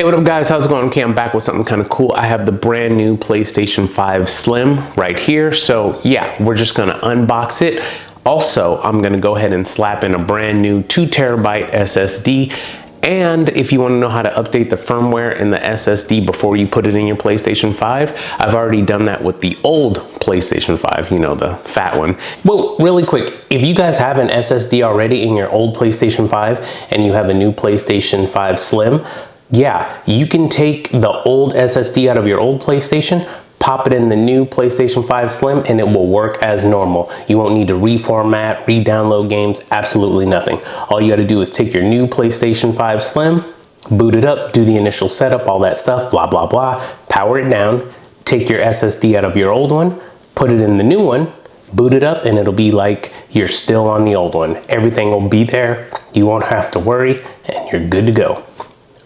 Hey, what up guys, how's it going? Okay, I'm back with something kind of cool. I have the brand new PlayStation 5 Slim right here. So yeah, we're just gonna unbox it. Also, I'm gonna go ahead and slap in a brand new 2 terabyte SSD. And if you want to know how to update the firmware in the SSD before you put it in your PlayStation 5, I've already done that with the old PlayStation 5, you know, the fat one. Well, really quick, if you guys have an SSD already in your old PlayStation 5 and you have a new PlayStation 5 Slim, yeah, you can take the old SSD out of your old PlayStation, pop it in the new PlayStation 5 Slim, and it will work as normal. You won't need to reformat, re-download games, absolutely nothing. All you gotta do is take your new PlayStation 5 Slim, boot it up, do the initial setup, all that stuff, blah, blah, blah, power it down, take your SSD out of your old one, put it in the new one, boot it up, and it'll be like you're still on the old one. Everything will be there, you won't have to worry, and you're good to go.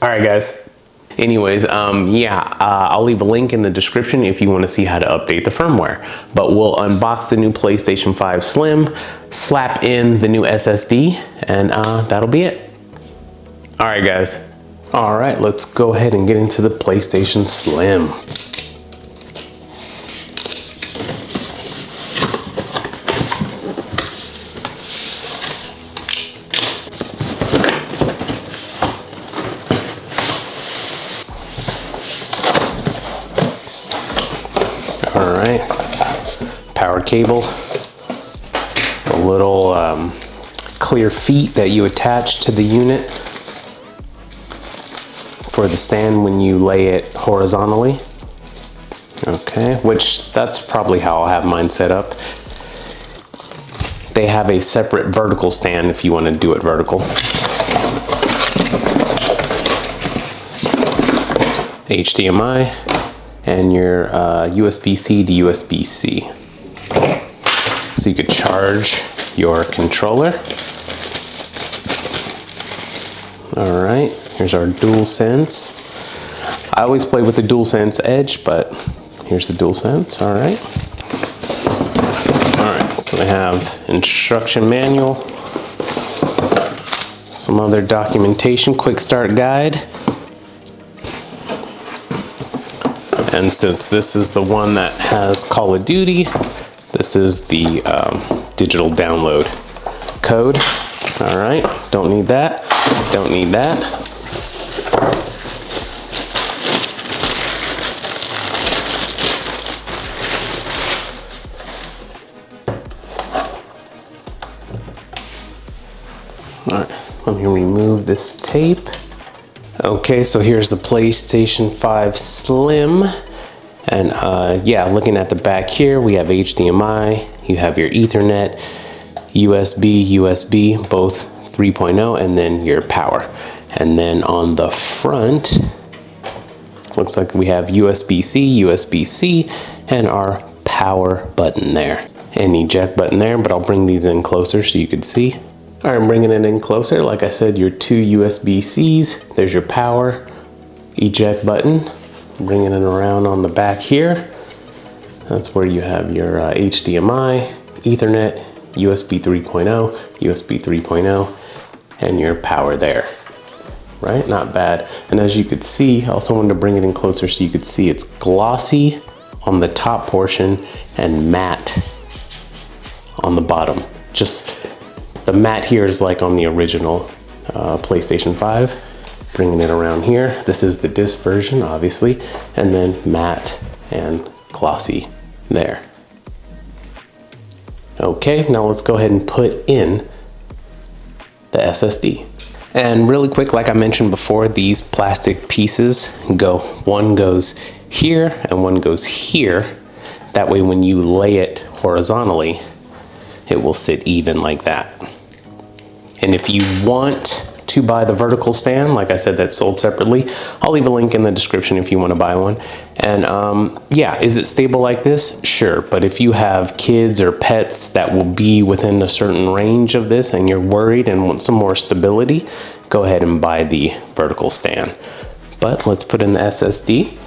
All right, guys. Anyways, I'll leave a link in the description if you want to see how to update the firmware. But we'll unbox the new PlayStation 5 Slim, slap in the new SSD, and that'll be it. All right, guys. All right, let's go ahead and get into the PlayStation Slim. All right, power cable, a little clear feet that you attach to the unit for the stand when you lay it horizontally. Okay, which that's probably how I'll have mine set up. They have a separate vertical stand if you want to do it vertical. HDMI. And your USB-C to USB-C. So you could charge your controller. All right, here's our DualSense. I always play with the DualSense Edge, but here's the DualSense, all right. All right, so we have instruction manual, some other documentation, quick start guide. And since this is the one that has Call of Duty, this is the digital download code. All right, don't need that, don't need that. All right, let me remove this tape. Okay, so here's the PlayStation 5 Slim. And yeah, looking at the back here, we have HDMI, you have your Ethernet, USB, both 3.0, and then your power. And then on the front, looks like we have USB-C, and our power button there. And eject button there, but I'll bring these in closer so you can see. All right, I'm bringing it in closer. Like I said, your 2 USB-Cs, there's your power, eject button. Bringing it around on the back here. That's where you have your HDMI, Ethernet, USB 3.0, and your power there. Right, not bad. And as you could see, I also wanted to bring it in closer so you could see it's glossy on the top portion and matte on the bottom. Just the matte here is like on the original PlayStation 5. Bringing it around here. This is the disc version, obviously, and then matte and glossy there. Okay, now let's go ahead and put in the SSD. And really quick, like I mentioned before, these plastic pieces one goes here and one goes here. That way when you lay it horizontally, it will sit even like that. And if you want to buy the vertical stand, like I said, that's sold separately, I'll leave a link in the description if you want to buy one. And yeah, is it stable like this? Sure, but if you have kids or pets that will be within a certain range of this and you're worried and want some more stability, go ahead and buy the vertical stand. But let's put in the SSD.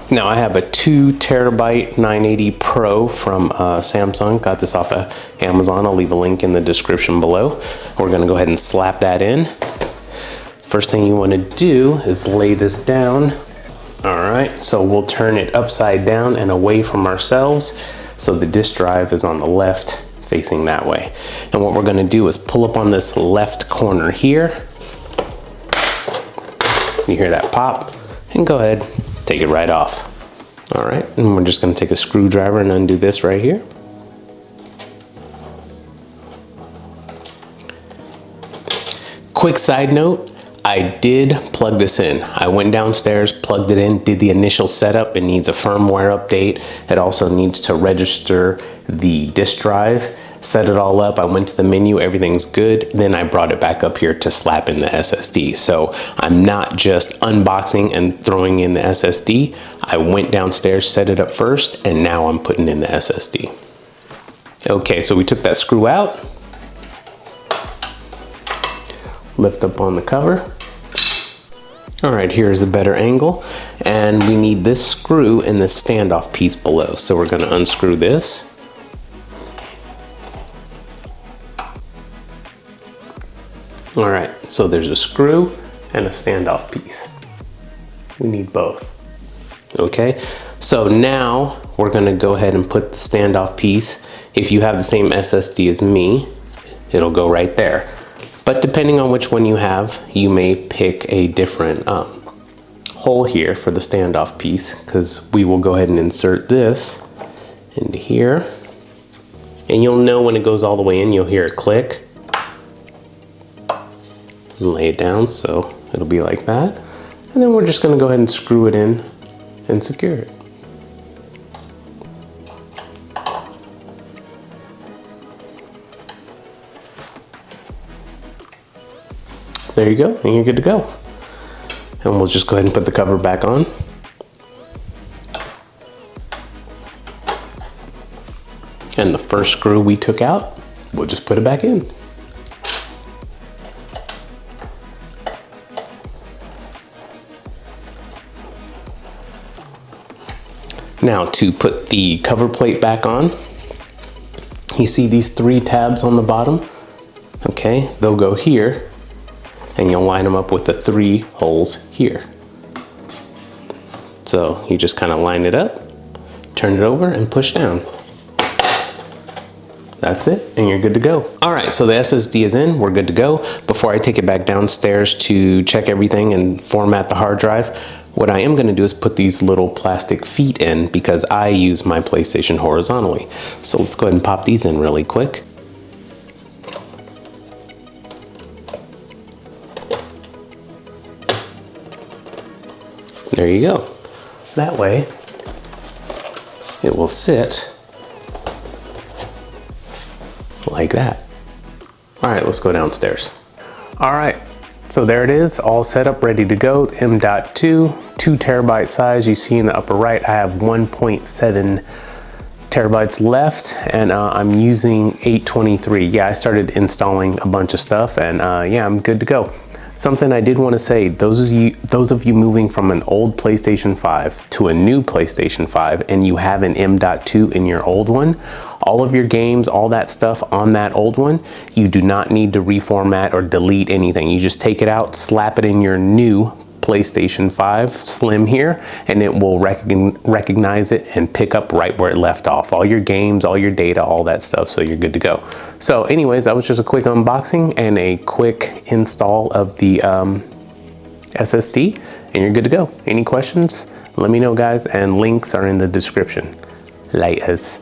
Now I have a 2 terabyte 980 Pro from Samsung. Got this off of Amazon. I'll leave a link in the description below. We're gonna go ahead and slap that in. First thing you want to do is lay this down. All right, so we'll turn it upside down and away from ourselves. So the disk drive is on the left, facing that way. And what we're going to do is pull up on this left corner here. You hear that pop, and go ahead, take it right off. All right, and we're just going to take a screwdriver and undo this right here. Quick side note, I did plug this in. I went downstairs, plugged it in, did the initial setup. It needs a firmware update. It also needs to register the disk drive, set it all up. I went to the menu, everything's good. Then I brought it back up here to slap in the SSD. So I'm not just unboxing and throwing in the SSD. I went downstairs, set it up first, and now I'm putting in the SSD. Okay, so we took that screw out. Lift up on the cover. All right, here's a better angle. And we need this screw and this standoff piece below. So we're gonna unscrew this. All right, so there's a screw and a standoff piece. We need both. Okay, so now we're gonna go ahead and put the standoff piece. If you have the same SSD as me, it'll go right there. But depending on which one you have, you may pick a different hole here for the standoff piece, because we will go ahead and insert this into here. And you'll know when it goes all the way in, you'll hear it click. And lay it down, so it'll be like that. And then we're just gonna go ahead and screw it in and secure it. There you go, and you're good to go. And we'll just go ahead and put the cover back on. And the first screw we took out, we'll just put it back in. Now to put the cover plate back on, you see these 3 tabs on the bottom? Okay, they'll go here. And you'll line them up with the 3 holes here. So you just kind of line it up, turn it over, and push down. That's it, and you're good to go. All right, so the SSD is in, we're good to go. Before I take it back downstairs to check everything and format the hard drive, what I am gonna do is put these little plastic feet in because I use my PlayStation horizontally. So let's go ahead and pop these in really quick. There you go. That way, it will sit like that. All right, let's go downstairs. All right, so there it is, all set up, ready to go. M.2, 2 terabyte size. You see in the upper right, I have 1.7 terabytes left, and I'm using 823. Yeah, I started installing a bunch of stuff, and yeah, I'm good to go. Something I did want to say, those of you moving from an old PlayStation 5 to a new PlayStation 5 and you have an M.2 in your old one, all of your games, all that stuff on that old one, you do not need to reformat or delete anything. You just take it out, slap it in your new PlayStation 5 Slim here, and it will recognize it and pick up right where it left off. All your games, all your data, all that stuff, so you're good to go. So anyways, that was just a quick unboxing and a quick install of the SSD, and you're good to go. Any questions? Let me know, guys, and links are in the description. Laters.